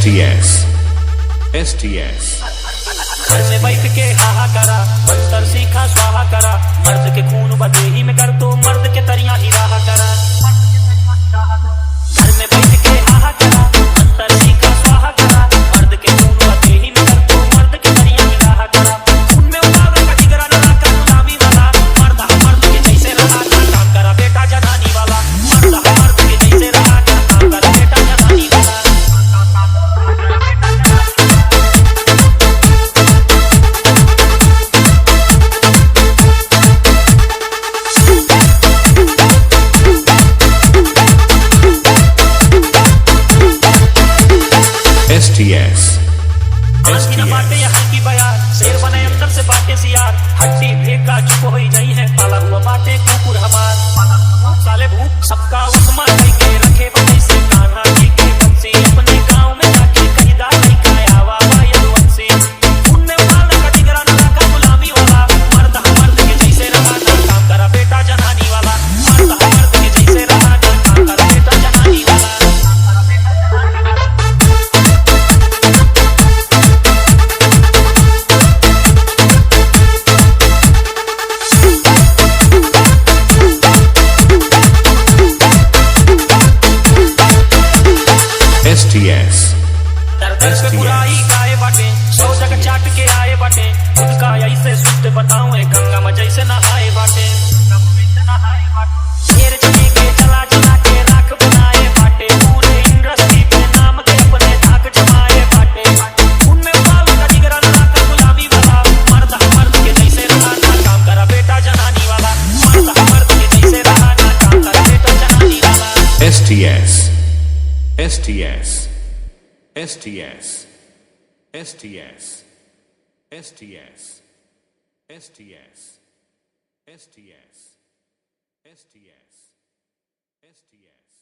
STS STS घर में बैठ के हाहा करा, बस्तर सीखा स्वाहा करा, मर्द के खून बदेही में कर तो मर्द के तरिया ही राहा करा। घर में बैठ के हाहा करा, बस्तर सीखा स्वाहा करा, मर्द के खून बदेही में कर तो मर्द के तरिया ही राहा करा। उनमें उड़ावे का जिगरा लड़ा कर गुलामी वाला, मर्द के जैसे रहा था काम करा बेटा जनानी वाला, मर्द के जैसे रहा था काम करा बेटा जनानी वाला। STS आंधी न बाटे यहाँ की बयार, शेर बने अंदर से बाटे सियार, हड्डी फेंका चुप हो ही जाई है, पाला हुआ बाटे कुकुर हमार। साले भूख सबका उस्मा के रखे बने से कान्हा जी के बंसी, अपने गांव में जाके कहीं दाई का आवा यदुवंशी। उनने उड़ावे का जिगरा न रखा गुलामी वाला, मर्द के जैसे रहा था काम करा बेटा जनानी वाला, मर्द के जैसे रहा था काम करा बेटा जनानी वाला। STS दर्द पे बुराई गाए बाटे, सौ जगह चाट के आए बाटे, उनका ऐसे सुध बताऊं है गंगा में जैसे नहाए बाटे। शेर चली के चला चला के राख बनाए बाटे, पूरे इंडस्ट्री पे नाम के अपने धाक जमाए बाटे। उनमें उड़ावे का जिगरा लड़ा कर गुलामी वाला, मर्द के जैसे रहा था काम करा बेटा जनानी वाला, मर्द के जैसे रहा था काम करा बेटा जनानी वाला। STS STS STS STS STS STS STS STS STS